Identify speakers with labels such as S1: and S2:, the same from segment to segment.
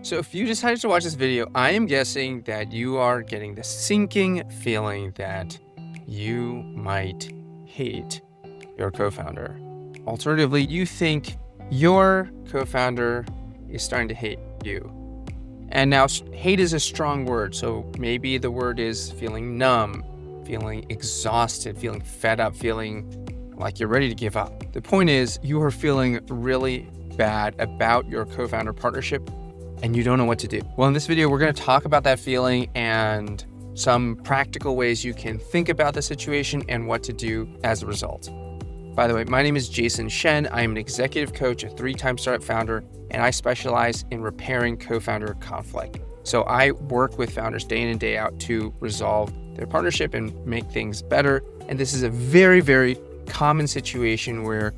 S1: So if you decided to watch this video, I am guessing that you are getting the sinking feeling that you might hate your co-founder. Alternatively, you think your co-founder is starting to hate you. And now hate is a strong word. So maybe the word is feeling numb, feeling exhausted, feeling fed up, feeling like you're ready to give up. The point is you are feeling really bad about your co-founder partnership and you don't know what to do. Well, in this video, we're going to talk about that feeling and some practical ways you can think about the situation and what to do as a result. By the way, my name is Jason Shen. I am an executive coach, a 3-time startup founder, and I specialize in repairing co-founder conflict. So I work with founders day in and day out to resolve their partnership and make things better. And this is a very, very common situation where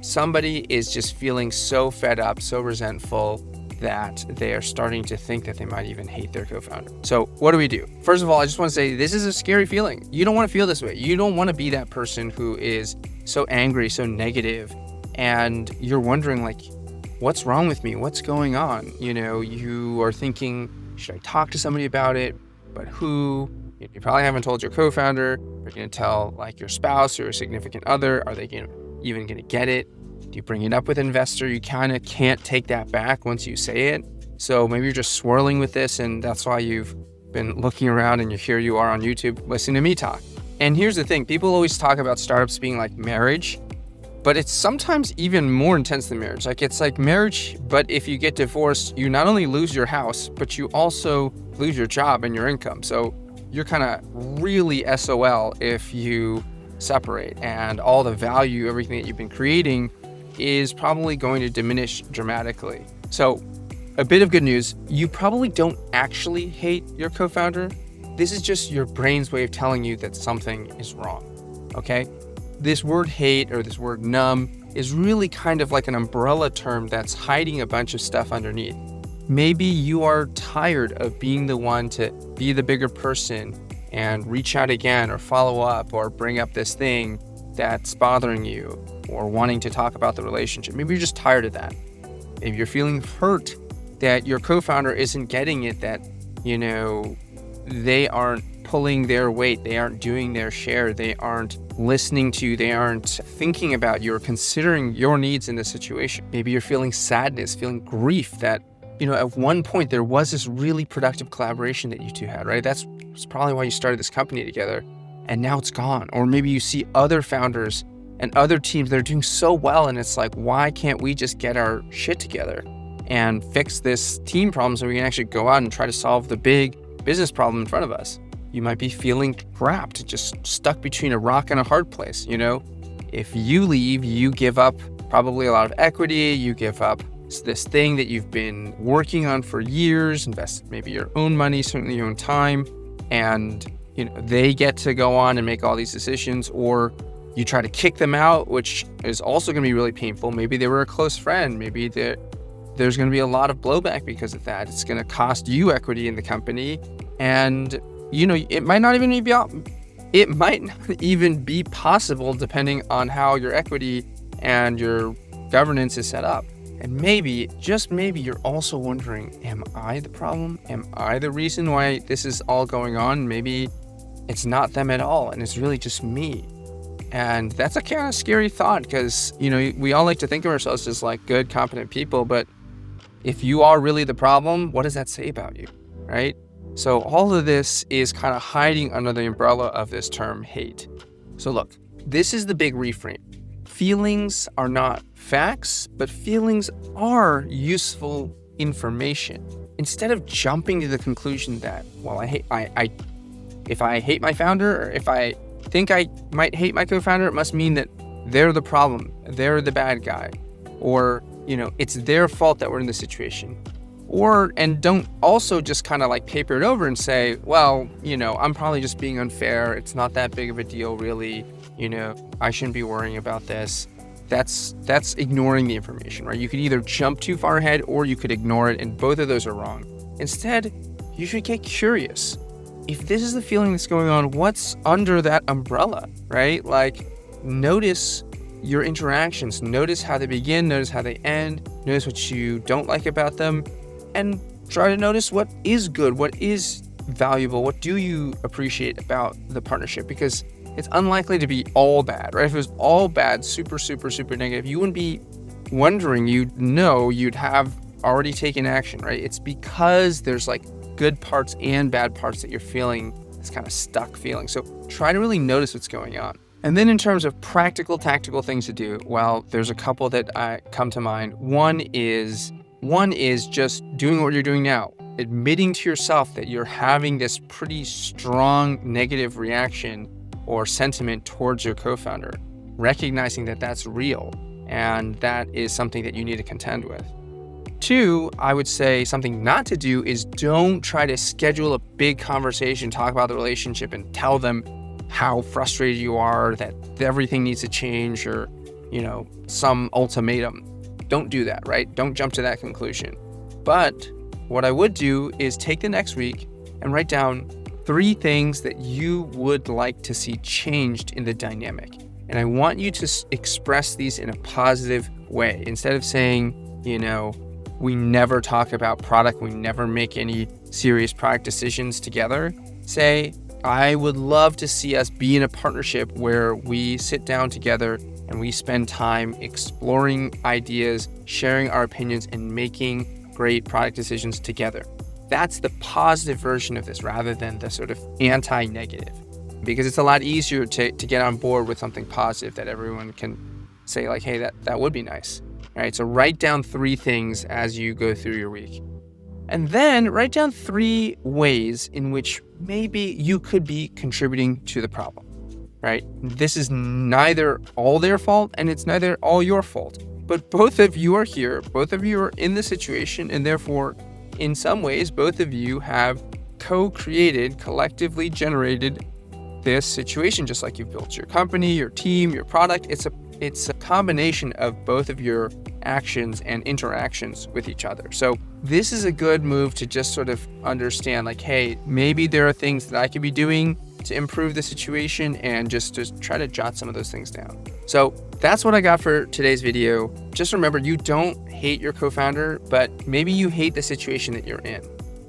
S1: somebody is just feeling so fed up, so resentful, that they are starting to think that they might even hate their co-founder. So what do we do? First of all, I just want to say this is a scary feeling. You don't want to feel this way. You don't want to be that person who is so angry, so negative, and you're wondering like, what's wrong with me? What's going on? You know, you are thinking, should I talk to somebody about it? But who? You probably haven't told your co-founder. You're going to tell like your spouse or your significant other. Are they even going to get it? Do you bring it up with an investor? You kind of can't take that back once you say it. So maybe you're just swirling with this, and that's why you've been looking around and here you are on YouTube listening to me talk. And here's the thing, people always talk about startups being like marriage, but it's sometimes even more intense than marriage. Like it's like marriage, but if you get divorced, you not only lose your house, but you also lose your job and your income. So you're kind of really SOL if you separate, and all the value, everything that you've been creating is probably going to diminish dramatically. So a bit of good news, you probably don't actually hate your co-founder. This is just your brain's way of telling you that something is wrong, okay? This word hate or this word numb is really kind of like an umbrella term that's hiding a bunch of stuff underneath. Maybe you are tired of being the one to be the bigger person and reach out again or follow up or bring up this thing that's bothering you or wanting to talk about the relationship. Maybe you're just tired of that. Maybe you're feeling hurt that your co-founder isn't getting it, that, you know, they aren't pulling their weight, they aren't doing their share, they aren't listening to you, they aren't thinking about you or considering your needs in this situation. Maybe you're feeling sadness, feeling grief that, you know, at one point there was this really productive collaboration that you two had, right? That's probably why you started this company together, and now it's gone. Or maybe you see other founders and other teams that are doing so well, and it's like, why can't we just get our shit together and fix this team problem so we can actually go out and try to solve the big business problem in front of us? You might be feeling trapped, just stuck between a rock and a hard place, you know? If you leave, you give up probably a lot of equity, you give up this thing that you've been working on for years, invest maybe your own money, certainly your own time, and you know, they get to go on and make all these decisions, or you try to kick them out, which is also going to be really painful. Maybe they were a close friend. Maybe there's going to be a lot of blowback because of that. It's going to cost you equity in the company. And, you know, it might not even be possible depending on how your equity and your governance is set up. And maybe, just maybe, you're also wondering, am I the problem? Am I the reason why this is all going on? Maybe it's not them at all, and it's really just me. And that's a kind of scary thought because, you know, we all like to think of ourselves as like good, competent people, but if you are really the problem, what does that say about you, right? So all of this is kind of hiding under the umbrella of this term hate. So look, this is the big reframe. Feelings are not facts, but feelings are useful information. Instead of jumping to the conclusion that, well, if I hate my founder, or if I think I might hate my co-founder, it must mean that they're the problem, they're the bad guy, or, you know, it's their fault that we're in this situation. And don't also just kind of like paper it over and say, well, you know, I'm probably just being unfair. It's not that big of a deal, really. You know, I shouldn't be worrying about this. That's ignoring the information, right? You could either jump too far ahead or you could ignore it, and both of those are wrong. Instead, you should get curious. If this is the feeling that's going on, what's under that umbrella, right? Like, notice your interactions. Notice how they begin, notice how they end, notice what you don't like about them, and try to notice what is good, what is valuable, what do you appreciate about the partnership, because it's unlikely to be all bad, right? If it was all bad, super, super, super negative, you wouldn't be wondering, you'd have already taken action, right? It's because there's like good parts and bad parts that you're feeling this kind of stuck feeling. So try to really notice what's going on. And then in terms of practical, tactical things to do, well, there's a couple that come to mind. One is just doing what you're doing now, admitting to yourself that you're having this pretty strong negative reaction or sentiment towards your co-founder, recognizing that that's real and that is something that you need to contend with. 2, I would say something not to do is don't try to schedule a big conversation, talk about the relationship and tell them how frustrated you are, that everything needs to change, or, some ultimatum. Don't do that, right? Don't jump to that conclusion. But what I would do is take the next week and write down 3 things that you would like to see changed in the dynamic. And I want you to express these in a positive way. Instead of saying, we never talk about product, we never make any serious product decisions together, say, I would love to see us be in a partnership where we sit down together and we spend time exploring ideas, sharing our opinions, and making great product decisions together. That's the positive version of this rather than the sort of anti-negative, because it's a lot easier to get on board with something positive that everyone can say like, hey, that would be nice. All right, so write down 3 things as you go through your week. And then write down 3 ways in which maybe you could be contributing to the problem, right? This is neither all their fault and it's neither all your fault, but both of you are here, both of you are in the situation, and therefore, in some ways, both of you have co-created, collectively generated this situation, just like you've built your company, your team, your product. It's a combination of both of your actions and interactions with each other. So this is a good move to just sort of understand like, hey, maybe there are things that I could be doing to improve the situation, and just try to jot some of those things down. So that's what I got for today's video. Just remember, you don't hate your co-founder, but maybe you hate the situation that you're in.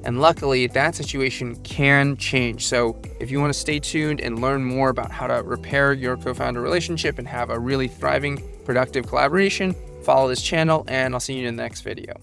S1: And luckily, that situation can change. So if you want to stay tuned and learn more about how to repair your co-founder relationship and have a really thriving, productive collaboration, follow this channel, and I'll see you in the next video.